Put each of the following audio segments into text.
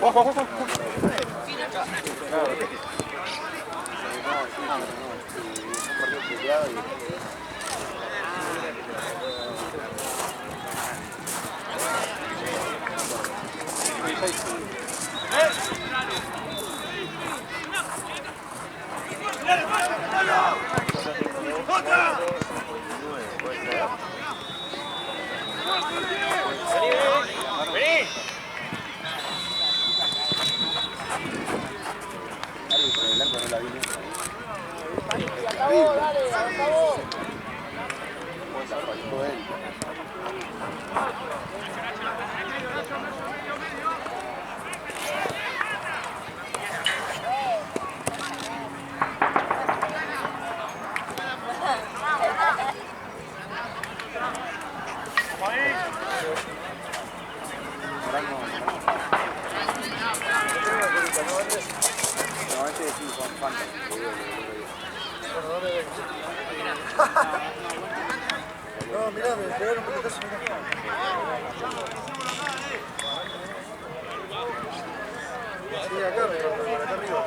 Ojo, ojo, ojo. No, mirá, me pegaron un pelotazo, mirá. Sí, acá me por acá arriba.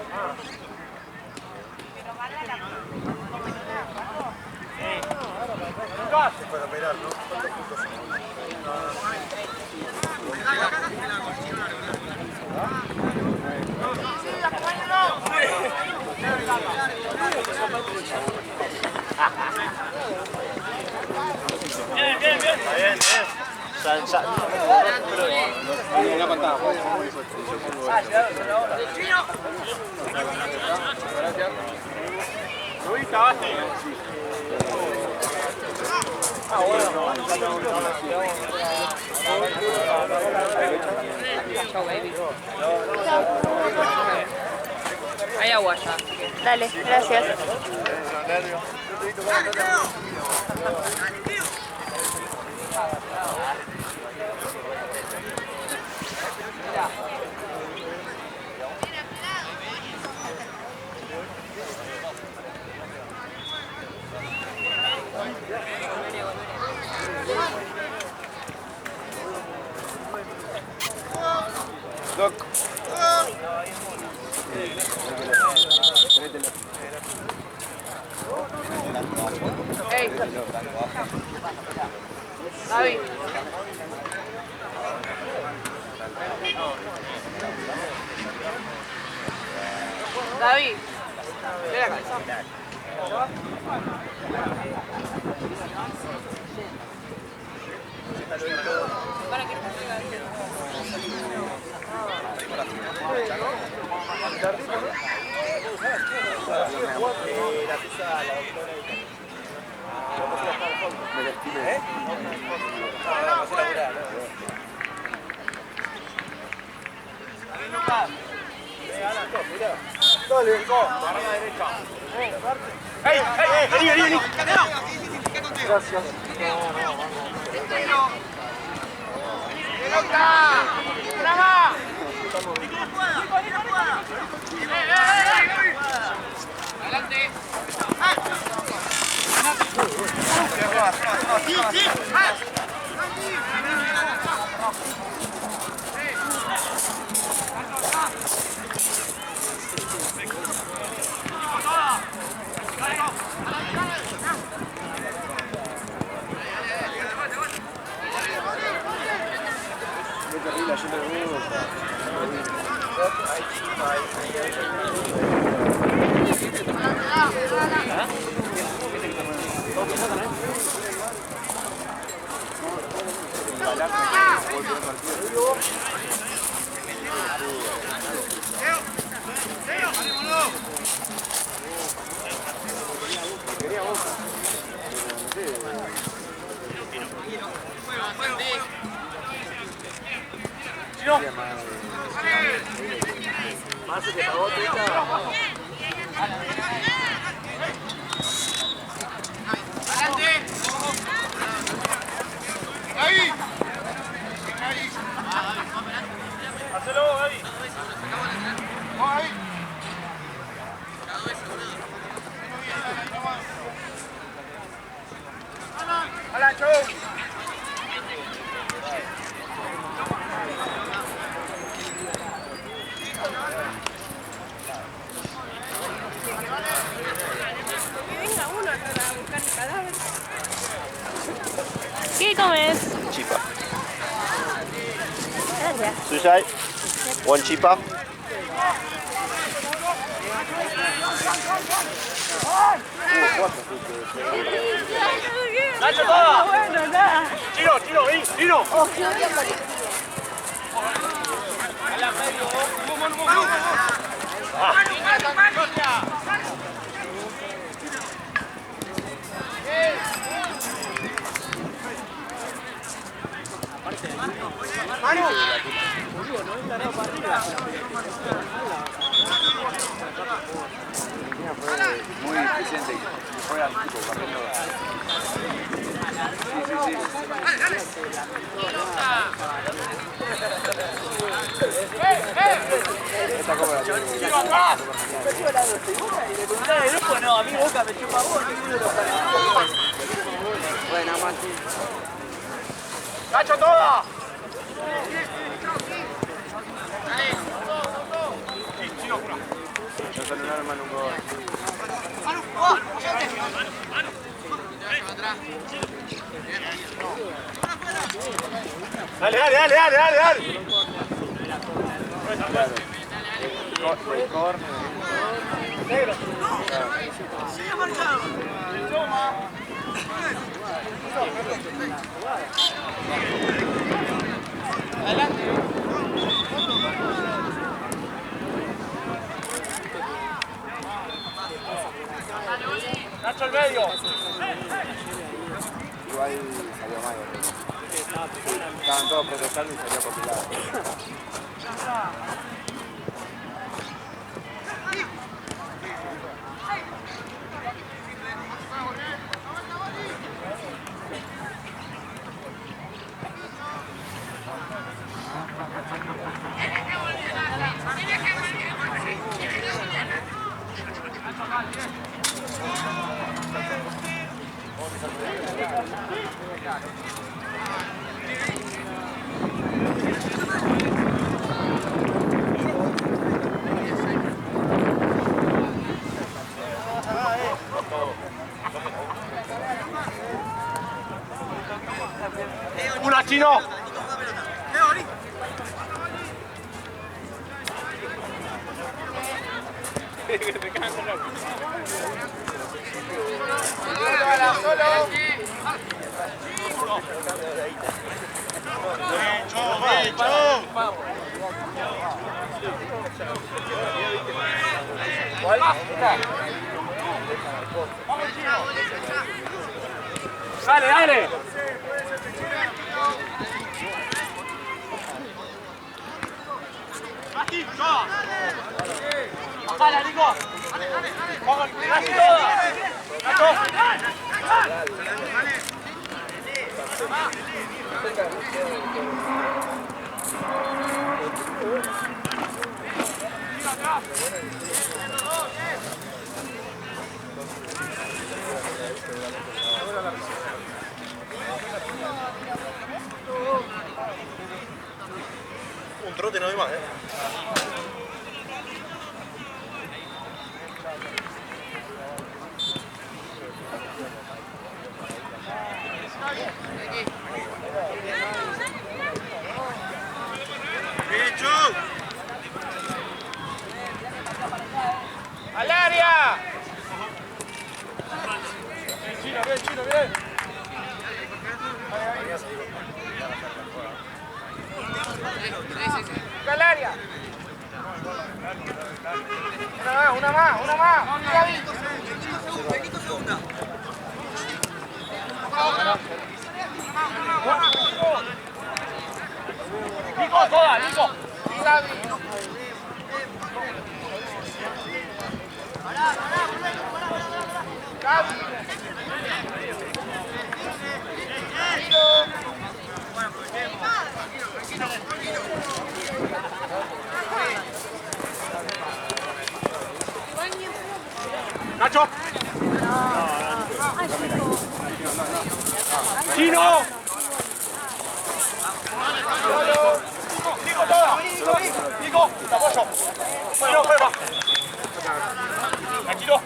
Es para operar, ¿no? ¿Cuántos puntos son? Bien, bien, bien. Está bien, bien. Una patada. ¿Lo viste, Basti? Ah, bueno. Chau, baby. Hay agua ya. Dale, gracias. Doc. Ey. David. David. Ve la cabeza. Para que no me pegue. La pizza, la doctora me lastimé. Dale, Para la derecha. ¡Ey, ey! ¡Vení, vení, vení! gracias. ¡Pelota! ¡Brava! ¡Adelante! side. One cheaper. Nacho, toda. Chino, Chino, vení, Chino. Muy eficiente. Juega al tipo, corriendo. Sí. Esta copa la tengo. No, a mí Boca me chupa vos. Buena, Mati. Nacho, toda. No sale nada más un gol. Dale. Nacho, al medio. Igual salió mal. Estaban todos protestando y salió por tu lado. Una, Chino. Dale. Bajala, Nico. Vamos, Nacho, toda. Un trote no hay más, ¡Al área! Chino, bien. ¡Al área! Una más. Benito segunda. Nico, toda, Nico. Nacho. Chino. Nico, toda. Nico, te apoyo. Bueno, juega. Tranquilo.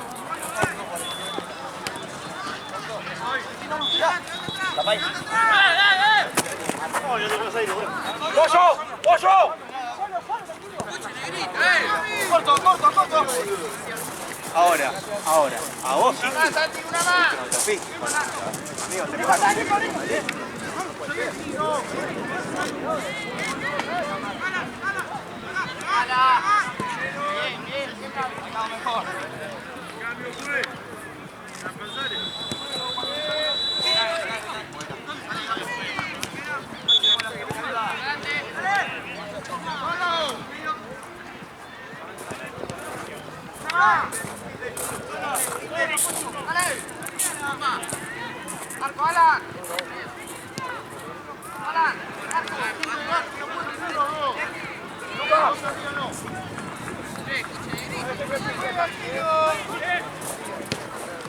¡Pollo! Ahora. A vos sí. Santi, una más. Sí. Amigo, te pasa. Bien, bien, siempre ha aplicado mejor. Marco, Alan. Alan,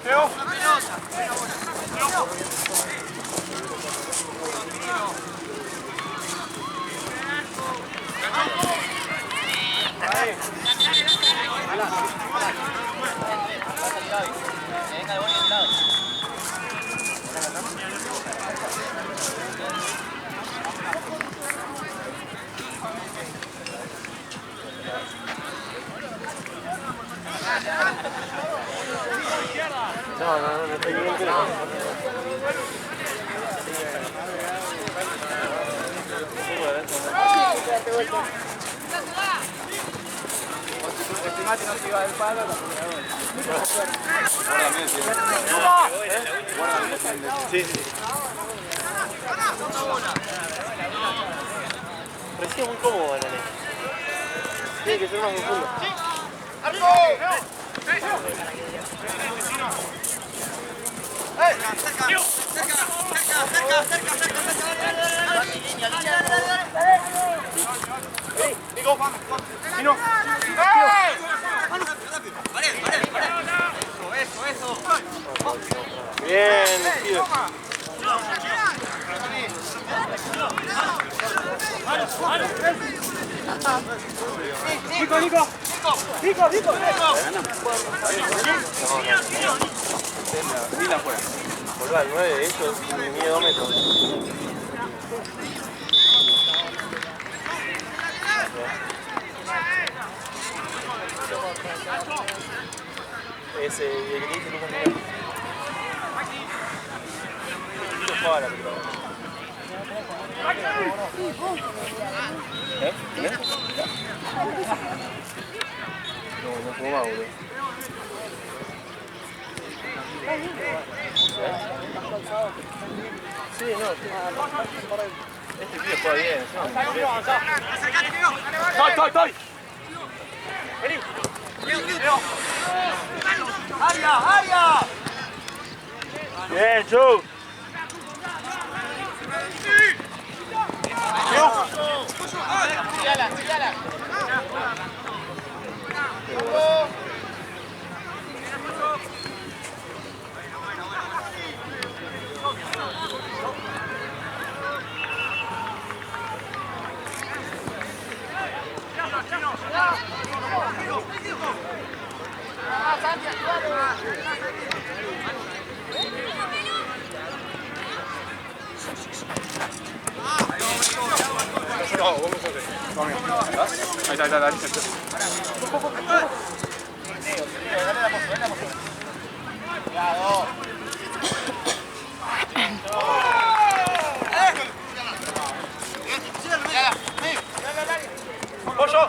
Teo. No estoy bien. este mate no se iba del palo, Sí. Parecía muy cómodo, Nene. Tiene que ser más profundo. Bien, tío. Nico. Mira afuera. Volva al 9, eso mide 2 metros. Ese que te dije nunca miró. No juega la pelota. No jugó más, boludo. Sí, no, este tío juega bien. Estoy. Vení. ¡Área! Bien, Chu. Tirala. No, vamos a hacer. Ahí está. ¡Pollo!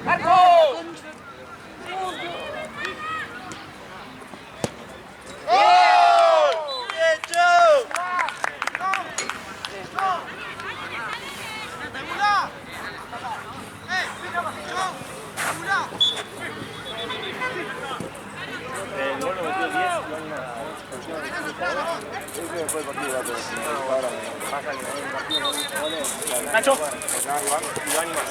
¡Marco! El gol lo metió 10 y después del partido va a tener ahora más al nivel del partido, no hizo goles. Nacho. Iván y más.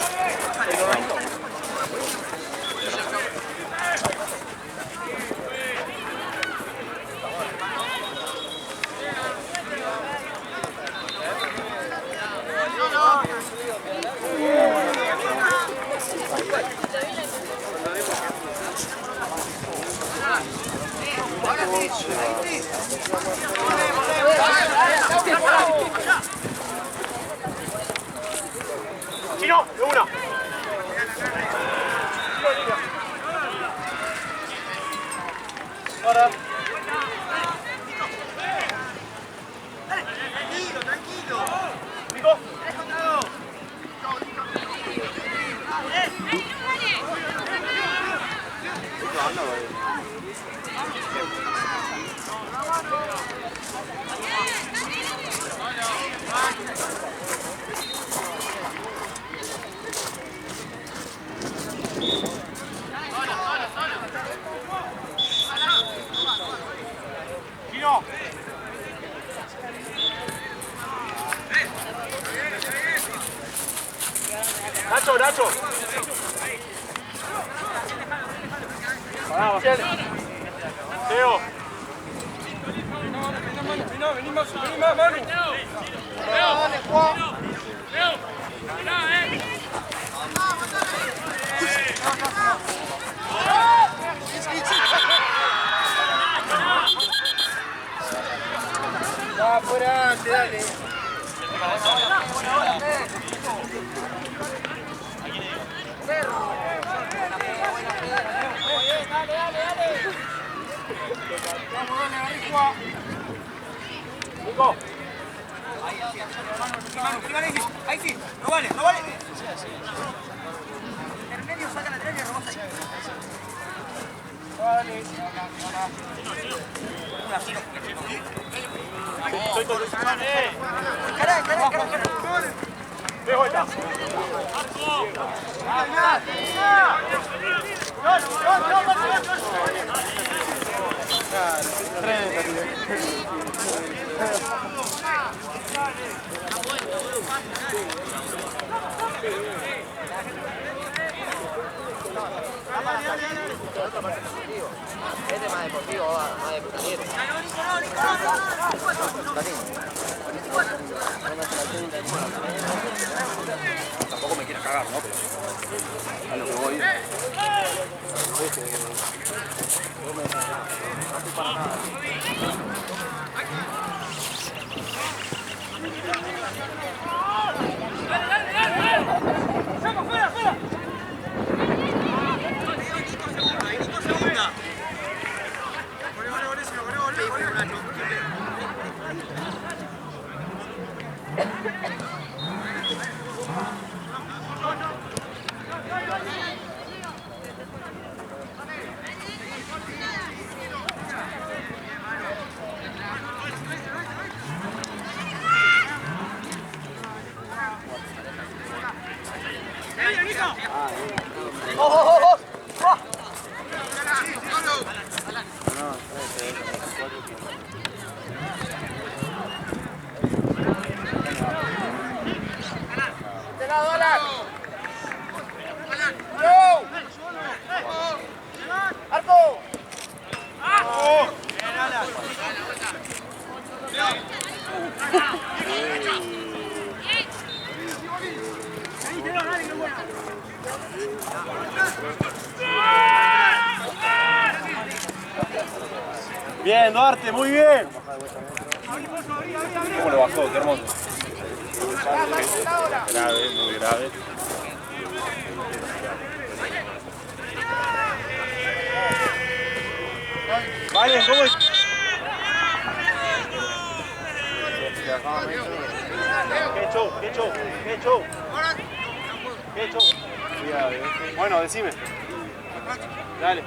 Chino, de una. Nacho, Nacho. Pará, Teo. Vení más, Manu. Dale, Juan. Va por adelante, dale. Nico. Ahí sí, no vale, no vale. Intermedio, saca la derecha y robás ahí. Vale. Estoy con los manos. Encará. De vuelta. Este más deportivo, más de putanero. Tampoco me quieras cagar, ¿no? Pero a lo que voy. Bien, Duarte, muy bien. ¿Cómo lo bajó? Qué hermoso. Grave, muy grave. Vale, ¿cómo es? Qué show, qué show, qué show. Qué show. Bueno, decime. Dale.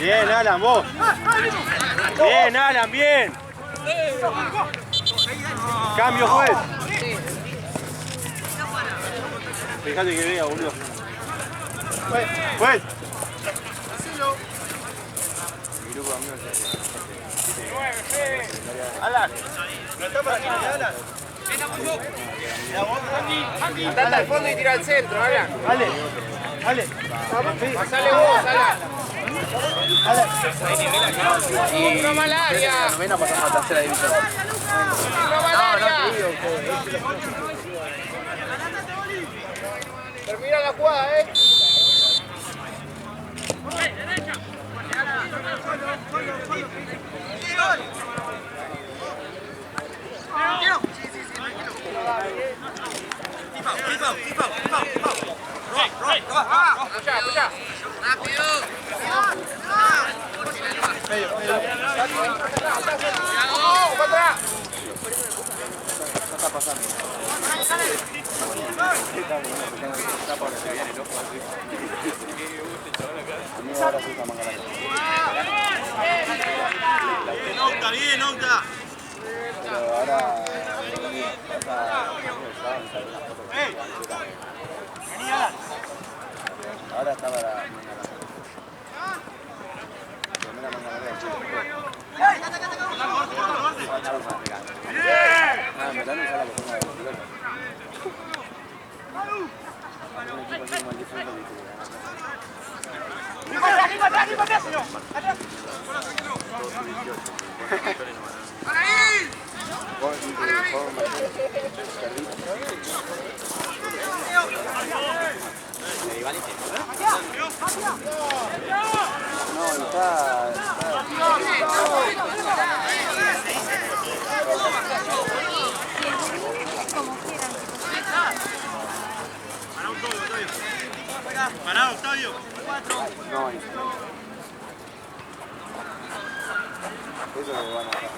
Bien, Alan, vos. Bien, Alan, bien. Cambio, juez. Fíjate que vea, boludo. Juez. Alan. ¿No está para aquí, Alan? Andate al fondo y tira al centro, Alan. Dale. Dale. Pasale vos, Alan. Otro mal área. Menos pasamos a la tercera división. Otro mal área. Termina la jugada, Escuchá. Rápido. Atrás. ¿Qué está pasando? Está por que viene el ojo así. A mí ahora sí está más grande. Nota, bien, nota. Pero ahora... Ahora está para... Pará, Octavio. No, eso lo van a hacer.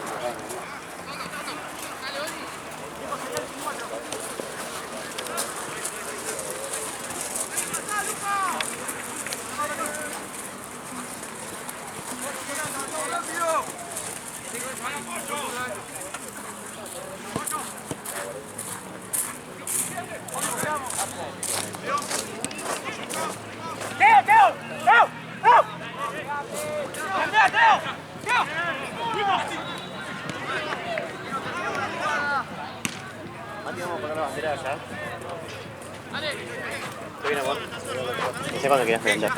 Vamos a poner la bandera allá. ¿Qué viene, amor? No sé cuándo querías preguntar.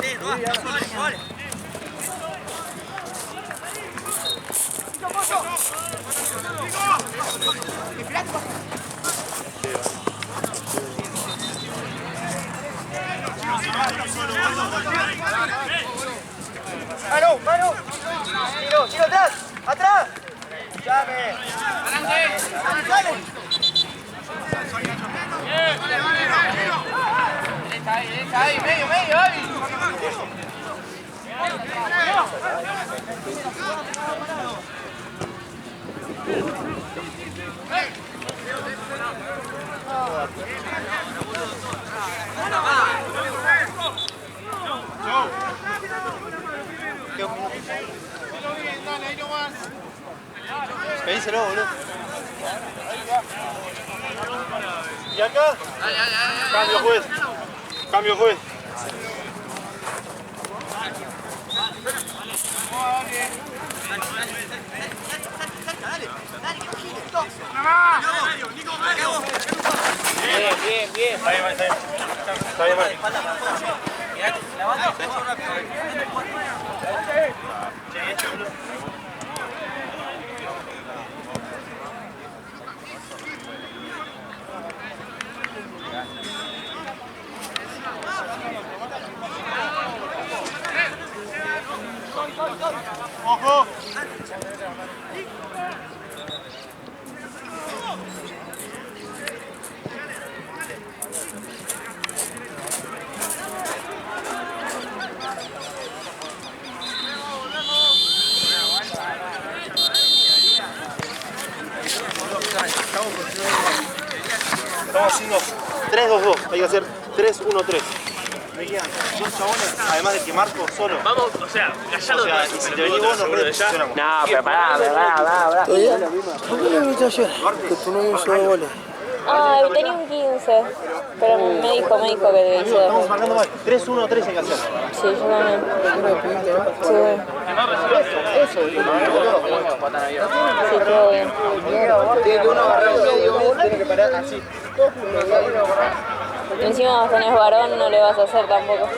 ¡Manu! ¡Manu! ¡Tiro atrás! ¡Atrás! ¡Llame! ¡Dale! Derecha ahí, medio, ahí. Pedíselo, boludo. ¿Y acá? Cambio, juez. Cambio, juez. Bien. Está bien, está bien, ¡Ojo! Estamos haciendo 3-2-2, hay que hacer 3-1-3. Me quedan dos chabones, además de que Marco solo. Vamos, o sea, callalo. O sea, y si te venís vos, nos reposicionamos. No, pero pará. ¿Por qué no viniste ayer? Que tu novio hizo goles. Ah, tenía un 15, pero me dijo que hizo Estamos 2. marcando mal, 3-1-3 hay que hacer. Sí, yo también. Sí. Sí, todo bien. Tiene que uno agarrar el medio, tiene que parar así. Encima vos tenés varón, no le vas a hacer tampoco.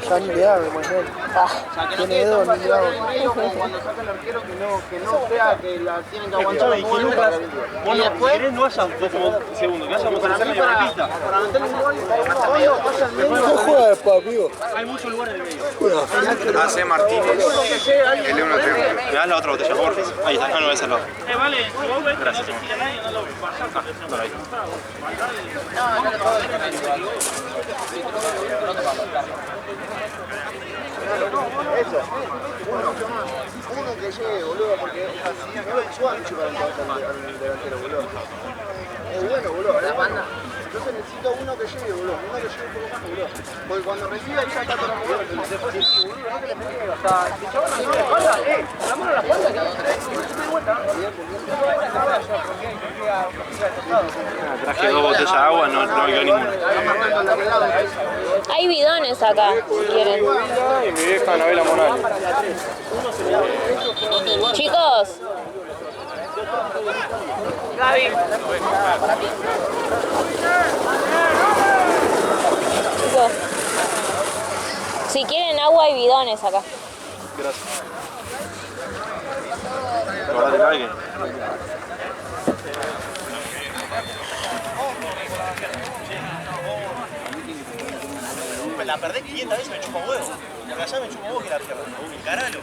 Ya ni le hago, Manuel. Tiene dedo, ni le hago. Cuando saca el arquero que no sea que la tienen que aguantar Escuchame, y que Lucas, vos no querés no haya 2 segundos, que haya motorización y pista. para meter un gol, solo pasa el medio. ¿Cómo juega, papi? Hay muchos lugares en el medio. Hace Martínez, el 1-3. ¿Me das la otra botella, Borges? Ahí está, no, esa es la otra. Vale, si vos ves que no Gracias. te sigue nadie, no lo bajás. No, ahí. Uno que llegue, boludo, porque no es suave para el delantero, boludo. Es bueno, boludo. Entonces necesito uno que llegue, boludo. Uno que llegue un poco más, boludo. Porque cuando reciba ya está todo el mundo. Después sí, boludo, no te le pegues. O sea, si chabón no tiene espalda, la mano a la espalda, que no se vuelta. Traje 2 botellas de agua, no vio ninguna. Hay bidones acá, si quieren. Y mi vieja Anabela Monal. Chicos. Gaby. Chicos. Si quieren agua hay bidones acá. Gracias. Ahora te caigue. La perdés 500 veces, me chupa huevo. Porque allá me chupa huevo que la pierda. Encaralo.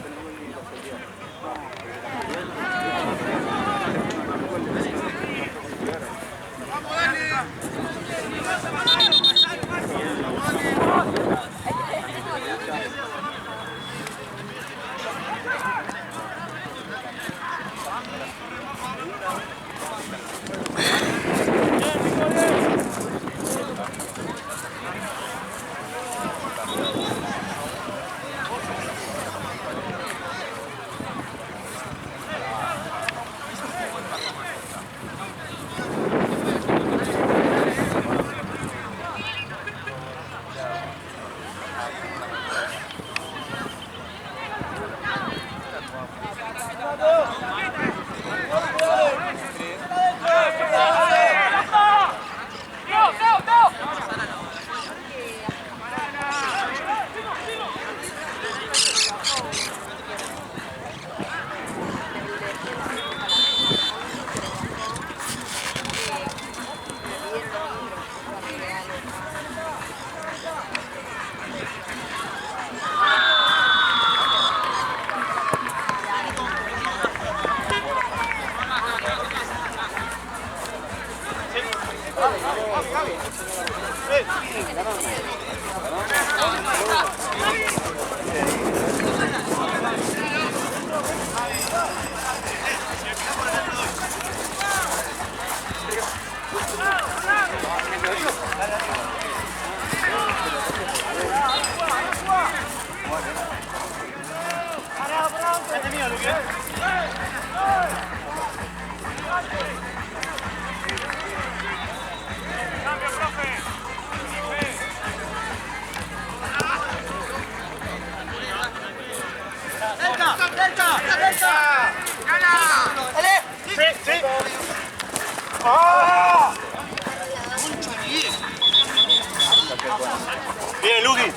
Bien, Luqui.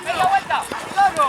¡Media vuelta! ¡Largo!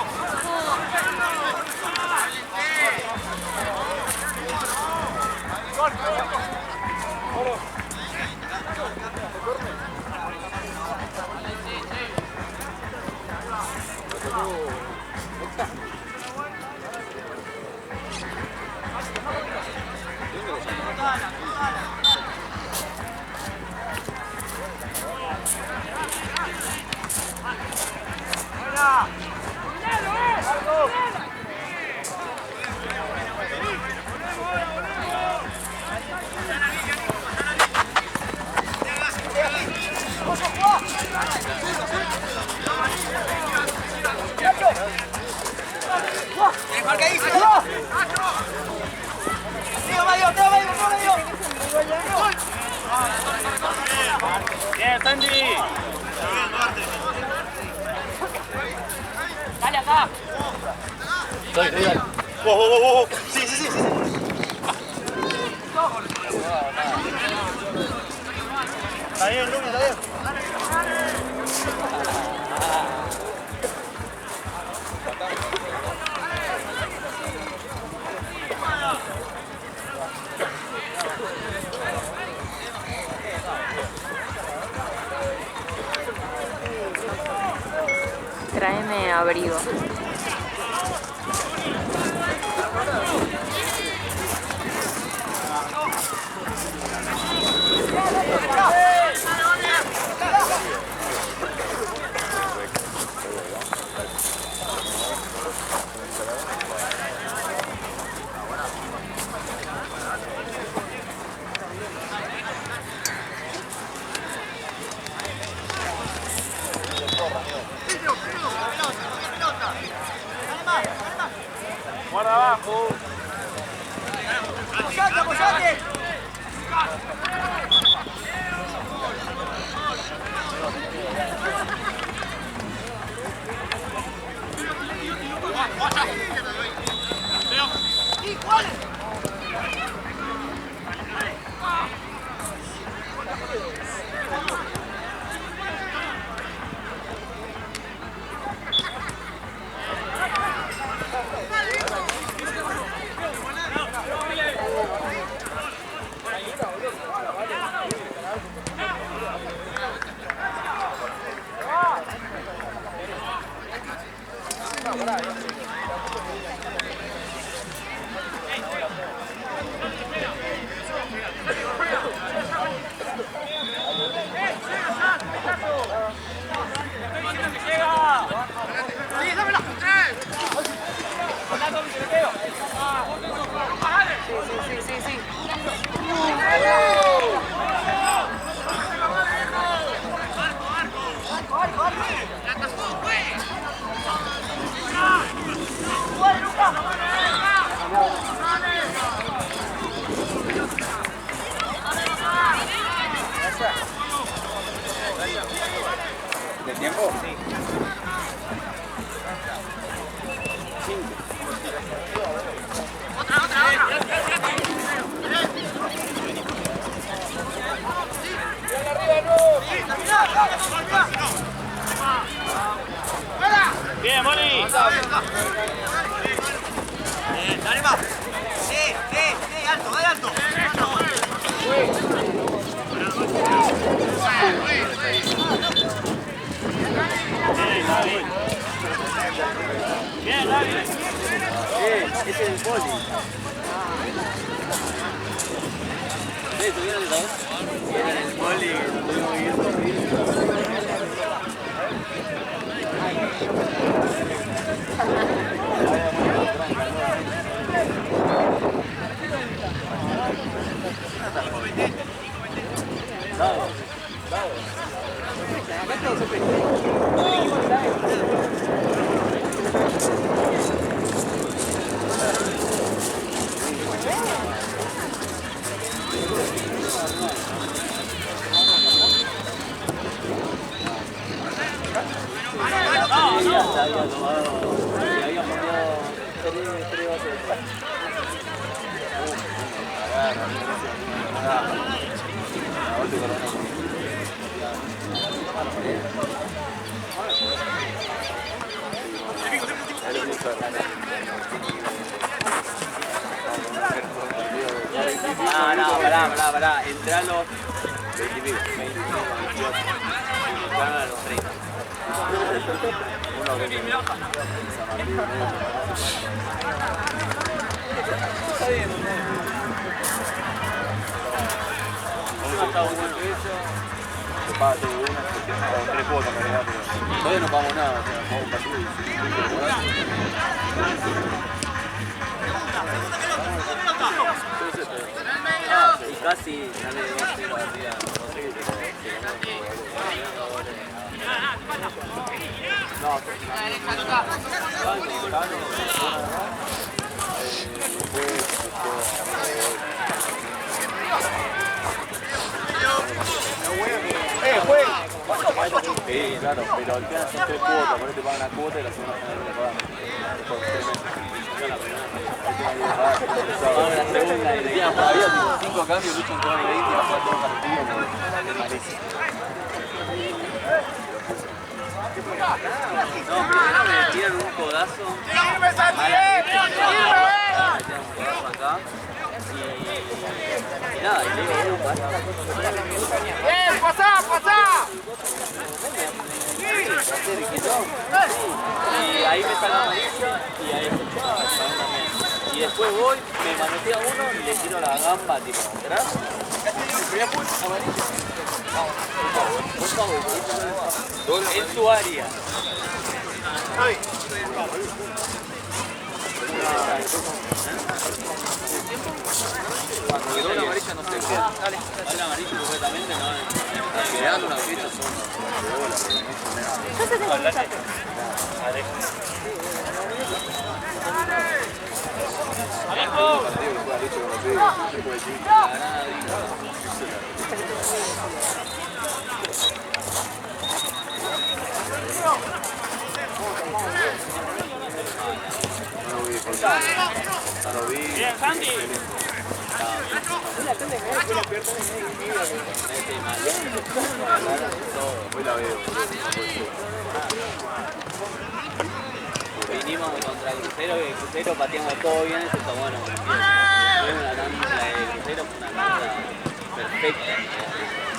Bien, Sandy. Dale acá. Wow. Sí. Está bien, Luqui, está bien. Tráeme abrigo. Guarda abajo. ¡Apoyate! ¿De tiempo? Sí. Bien, Moni. Dale más. Sí, alto, dale alto. Bien, David. Ese es el poli. ¿Tuvieron el 2? Era el poli, estuvimos viendo. No, pará, entra a los 20 van a los 30. Uno que está bien. Uno está bueno. Se paga todo una, se 3 cuotas en realidad, pero todavía no pagamos nada, o sea, pagamos un partido y casi sale 2-0 al día, no sé qué sí, claro, pero al final son 3 cuotas, por eso te pagan la cuota y la segunda final te pagan por 3 meses. La segunda y decían todavía 5 cambios, luchan con el 20 y va a jugar todo partido. No, primero me tiran un codazo. ¡Firme, Santi! Acá. Y nada, y le digo, ¡Bien, pasá! y ahí me saca amarilla y ahí y después voy, me manotea uno y le tiro la gamba, tipo, ¿verdad? Por favor, en tu área. Cuando quedó la amarilla no sé qué. Dale amarilla completamente, no. Quedando una ficha son. Yo te tengo que pasar. Bien, Santi. Hoy la veo. Vinimos contra el Crucero, que el Crucero pateamos todo bien, eso está bueno. Fue una tanda de Crucero, fue una tanda perfecta.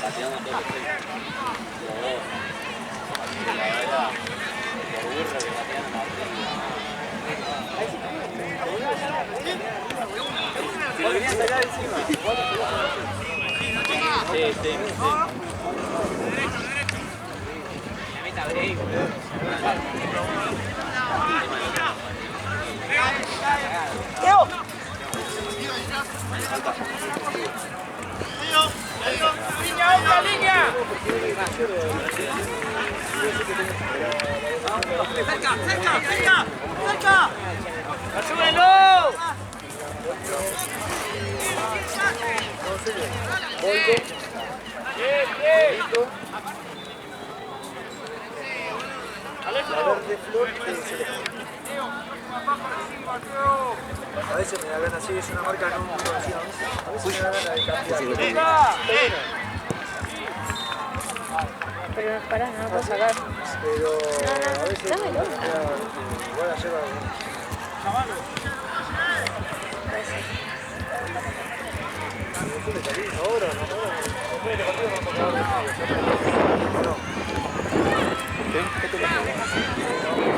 Pateamos todo perfecto. Los dos. La verdad, los burros que patearon la lo querían sacar encima. Sí, sí, sí. La meta break, ¡Línea, otra línea! ¡Cerca, cerca, cerca! ¡Cerca! ¡Ayúdenlo! A veces me da ganas, sí, es una marca no muy conocida. A veces me da ganas de cambiar. Pero pará, no lo puedo sacar. Pero a veces dámelo. igual ayer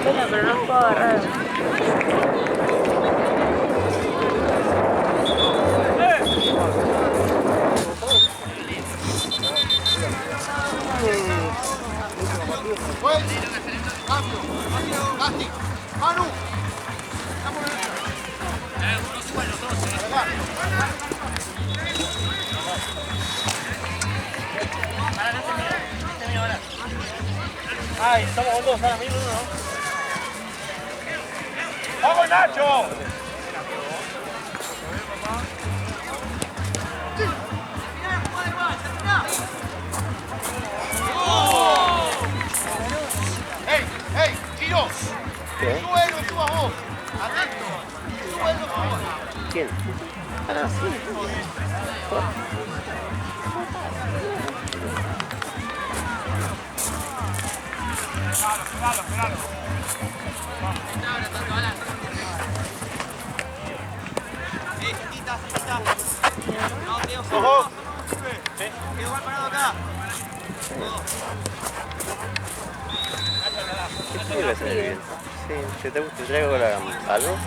Bueno, pero no puedo agarrar. ¡Manu! Ay, estamos con dos ahora mismo, ¿no? ¡Vamos, Nacho! ¡Ey! ¡Ey! ¡Giro! ¡Suelo, suba vos! ¡Atento! ¡Suelo, suba! ¿Quién? Ah, sí. Quita, quita. No, Teo. ¡Ojo! Quedó mal parado acá. ¿Qué tiene que hacer bien? Sí, ¿te traigo algo?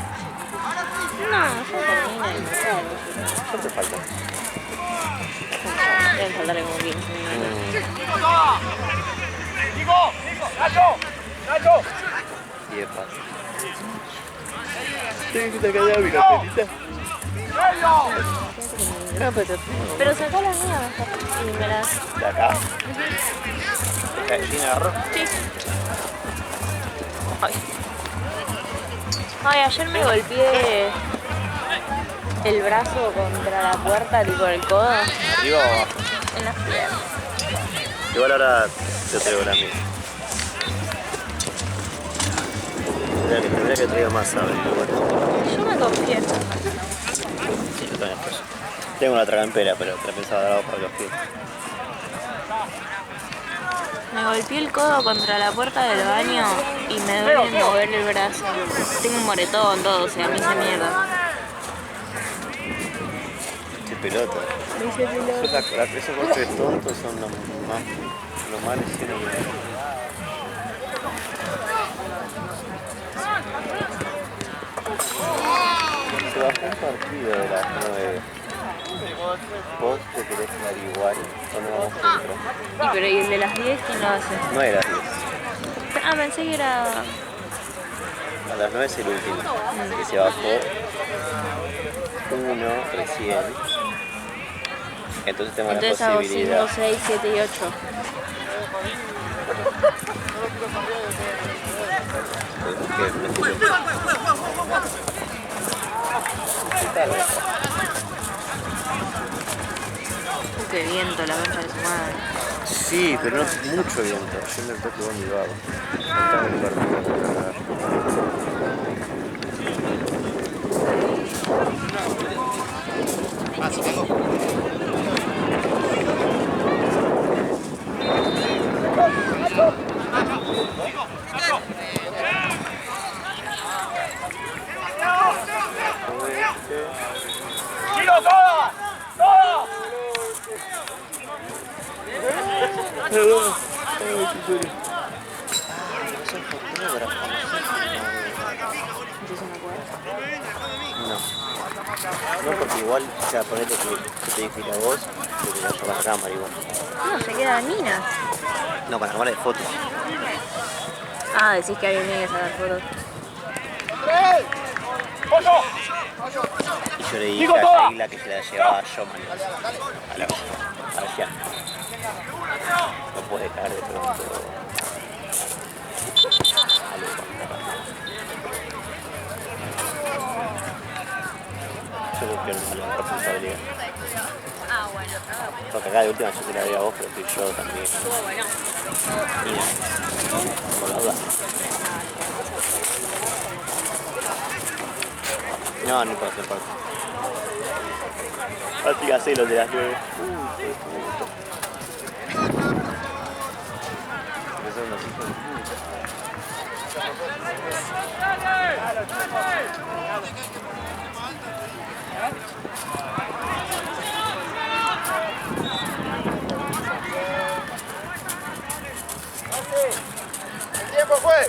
No, yo termino el mercado. ¿Cuánto falta? Deben faltar como 15 minutos. ¡Nico! ¡Nico! ¡Nacho! ¡Nacho! 10 pasos. ¿Tienes que sacar ya mi carpetita? No, Pero sacá la mía mejor. Y me la... de acá. ¿Sin agarro? Sí. Ay. Ay, ayer me golpeé el brazo contra la puerta, tipo el codo, ¿Arriba o abajo? en las piernas. Igual ahora te traigo la mía. Tendría que traigo más, ¿sabes? Yo me confieso. Sí, yo también pues. Tengo una tragampera, pero te la pensaba dar para los pies. Me golpeé el codo contra la puerta del baño y me duele mover el brazo. Tengo un moretón, todo, o sea, me hice mierda. Qué pelota. Me hice pelota. Esos golpes tontos son los más lesiones que hay. Se bajó un partido de las 9. ¿Vos te querés averiguar o no vamos contra? Y pero ¿y el de las 10 quién lo hace? No era 10. Ah, pensé que era... A las 9 es el último. Que se bajó uno recién. Entonces tenemos Entonces la hago posibilidad. 5, 6, 7 y 8. Qué viento, la concha de su madre. Sí, pero no es mucho viento. Yo me toque buen Bilbao. Está en el partido. Ah, sí, tengo. ¡Tiro todas! ¡Todas! No, porque igual, o sea, ponete que te dije a vos, que te vaya con la cámara igual. No, se queda Nina. No, con la cámara de fotos. Ah, decís que alguien tiene que sacar fotos. Y yo le dije a Sheila que se la llevaba yo, man, allá. No puede caer de pronto. Yo creo que es una responsabilidad. Ah, bueno. Porque acá de última yo te la doy a vos, pero fui yo también. Mira, por la duda. No, no importa, no importa. Así que hacé los de las 9. Son los hijos de puta. El tiempo fue.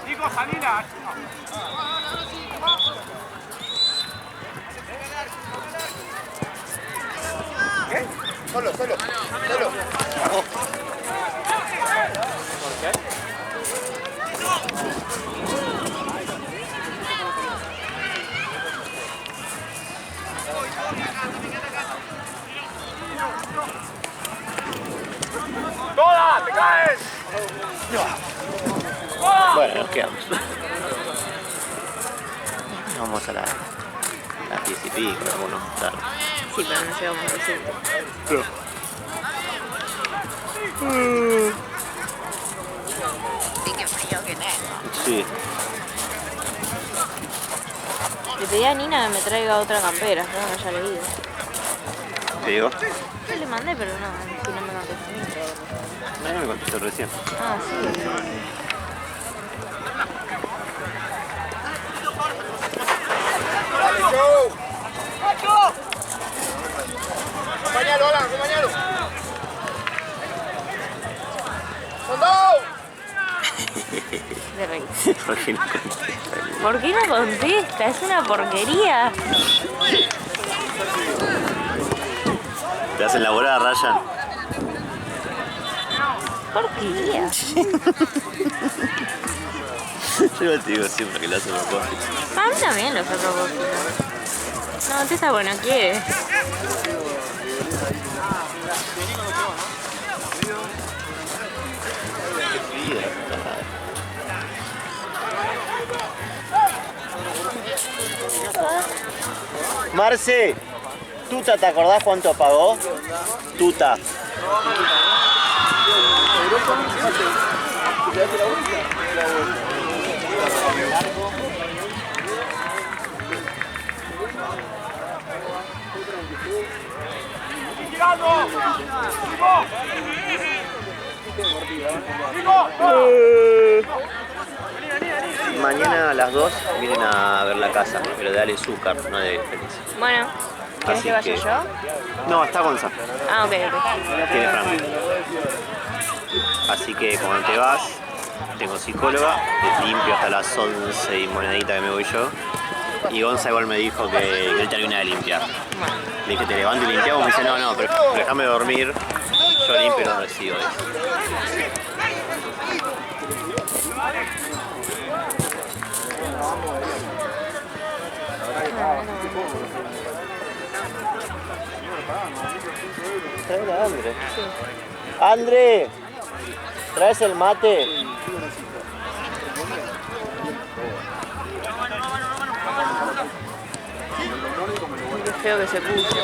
Nico, Janina. ¿Qué? Solo. ¡Todas! ¡Te caes! Bueno, nos quedamos. Vamos a las 10 y pico, algunos tarde. Sí, pero no llegamos a decir. Sí, qué frío que tengo. Sí. Le pedí a Nina que me traiga otra campera, que no me haya leído. ¿Te digo? Yo le mandé, pero no, si no me contestó. No, me contestó recién. Ah, sí. Dale, show. Acompañalo, Alan, acompañalo. ¡Son dos! De reír. ¿Por qué no contesta? ¿Por qué no contesta? Es una porquería. ¿Te hacen laburar, Ryan? Porquería. Yo te digo siempre que lo hacen a propósito. A mí también lo fue a propósito. No contesta porque no quiere. Qué vida, puta madre. Marce, Tuta, ¿te acordás cuánto pagó? Tuta. Mañana a las 2 vienen a ver la casa, pero de Ale Zúcar, no de Félix. Bueno, ¿querés que vaya yo? No, está Gonza. Ah, ok. Tiene Fran. Así que cuando te vas, tengo psicóloga, limpio hasta las 11 y monedita que me voy yo. Y Gonza igual me dijo que él termina de limpiar. Le dije, te levanto y limpiamos. Me dice, no, pero déjame dormir. Yo limpio y no recibo eso. Trae a André. ¡André! ¿Traes el mate? Qué feo que se puso.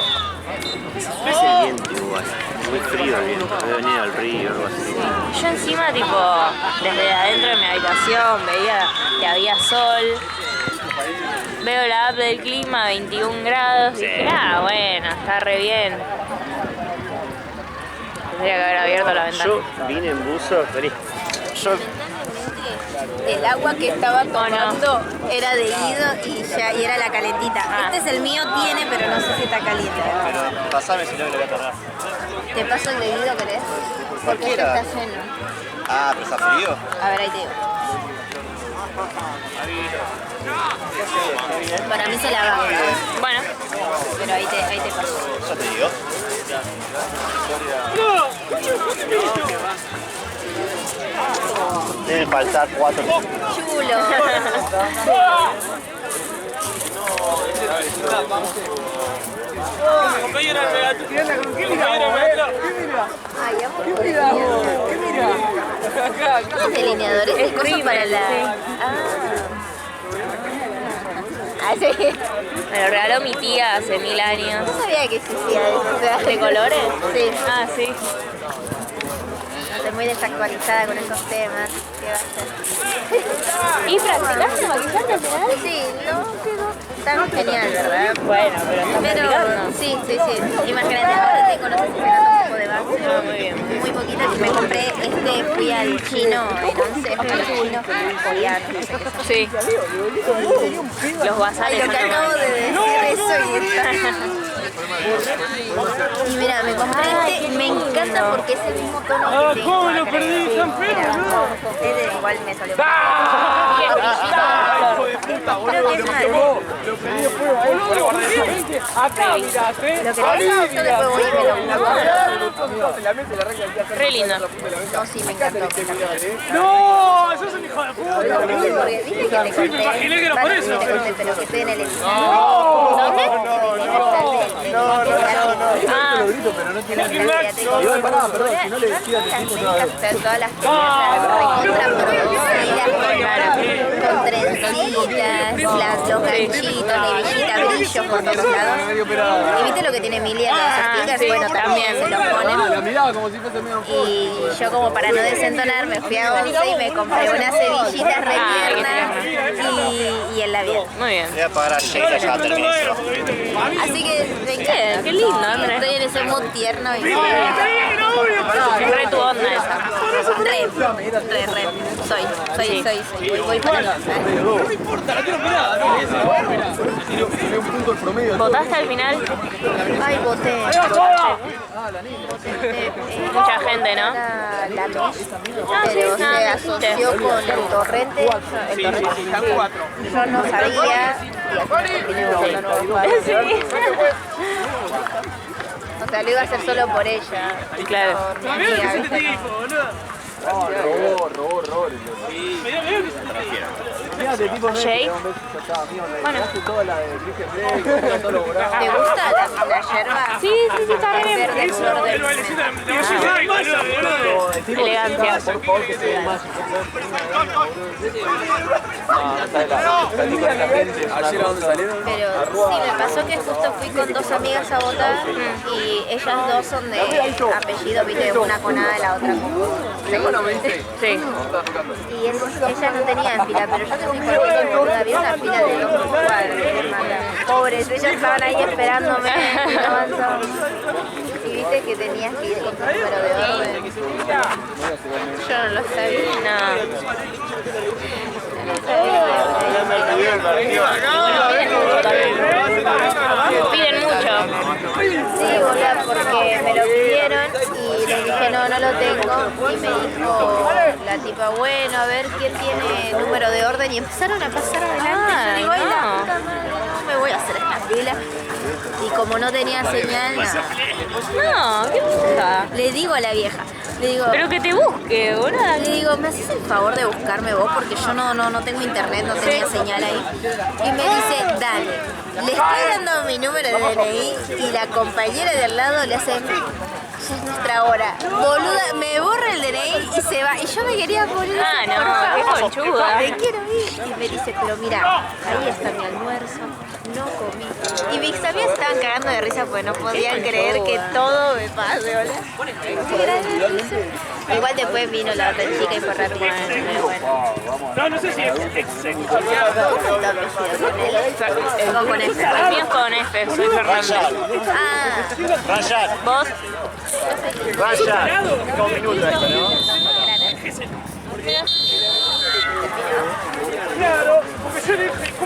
¿Qué es el viento igual? Muy frío el viento, debe venir al río o algo así. Yo encima, tipo, desde adentro de mi habitación veía que había sol. Veo la app del clima, 21 grados. Sí. Y dije, bueno, está re bien. Tendría que haber abierto la ventana. Yo vine en buzo, vení. El agua que estaba tomando era de Guido y era la calentita. Este es el mío, tiene, pero no sé si está caliente. Pero pasame si no me lo voy a cargar. ¿Te paso el de Guido, querés? Porque este Cualquiera. está lleno. Ah, pero está frío. A ver, ahí te digo. Para mí se la va. Bueno, Pero ahí te paso. Ya te digo. Deben faltar 4. Chulo. Ay, amor. Los delineadores es coso para la... Ah, sí. me lo regaló mi tía hace 1000 años. No sabía que existía eso. O sea, ¿De colores? Sí. Ah, sí. Estoy muy desactualizada con esos temas. ¿Qué va a ser? ¿Y practicaste maquillaje al final? Sí, no quedó tan genial, ¿verdad? Bueno, pero estás Pero practicando. sí. Imagínate, ahora tengo, no sé si me da un poco de base. Ah, muy bien. Muy poquito. Me compré fui al chino en 11, fui al chino coreano, no sé qué son. Sí. Los Ay, bazares lo que son acabo de decir eso y mira, me compré me encanta porque es el mismo tono que tengo. ¿Cómo lo perdí? Este igual me salió. Creo que es más. Lo que tengo, yo después voy y me lo compro. re lindo. No, sí, me encantó. ¡No! ¡Sos un hijo de puta! Porque viste que te conté. imaginé que era por eso. Te conté, pero que estoy en el escenario. ¿Dónde? Ah, Igual pará, perdón, si no le decías todas las recontra producidas con trencitas, los ganchitos, levillitas, brillos por todos lados. Y viste lo que tiene Emilia en los stickers, sí, bueno, también se los ponen. miraba como si fuese medio Y yo como para no desentonar me fui a 11 y me compré unas cebillitas re tiernas y el labial. muy bien. Voy a pagar a Sheila, ya terminé. Así que me encanta. Qué lindo, Andrés. Estoy en ese mood tierno y Re tu onda esa. re. Soy. Voy para allá. ¿Votaste al final? Ay, voté. Mucha gente, ¿no? La Mish, Ah, sí, pero nada, se me asoció con el torrente. Yo no sabía y al final terminé votando nuevo. O sea, lo iba a hacer solo por ella. Claro. Por mi amiga, ¿viste? robó. Fíjate, tipo, no es que Jay. te da un beso y ya está, amigo, le Bueno. dejaste toda la de Christian Grey, todo lo borrado. ¿Te gusta la yerba? Sí, está bien. Verde flor del Elegancia. Por favor, que se vea más. ¿Ayer a dónde salieron? Pero sí, me pasó que justo fui con dos amigas a votar y ellas dos son de apellido, viste, una con A y la otra con B. Sí. Y ellas no tenían fila, pero yo que soy cortita, boluda, había una fila de 2 cuadros. Pobres, ellas estaban ahí esperándome y no avanzaban. Y viste que tenías que ir con tu número de orden. Yo no lo sabía. No. Piden mucho. Sí, boluda, porque me lo pidieron y les dije no lo tengo. Y me dijo la tipa, bueno, a ver quién tiene número de orden. Y empezaron a pasar adelante. Ay, Yo digo, ay, la no. puta madre, no me voy a hacer esta fila. Y como no tenía señal, nada. No, qué busca. Le digo a la vieja, le digo, Pero que te busque, boludo. le digo, ¿me haces el favor de buscarme vos? Porque yo no tengo internet, no tenía señal ahí. Y me dice, dale, le estoy dando mi número de DNI y la compañera de al lado le hace, ya es nuestra hora. Boluda, me borra el DNI y se va. Y yo me quería morir. Ah, por no, qué favor. conchuda. Me quiero ir. Y me dice, pero mira, ahí está mi almuerzo, no comí. Y mis amigas estaban cagando de risa porque no podían creer que todo me pase, ¿verdad? Igual después vino la otra chica y fue re hermosa, pero bueno. No, no sé si es exento. ¿Cómo está vestido con él? O con F. El mío es con F, soy Fernanda. Ah, Rayar. ¿Vos? Rayar. Con un minuto esto, ¿no? Claro, porque yo dije, ¿cómo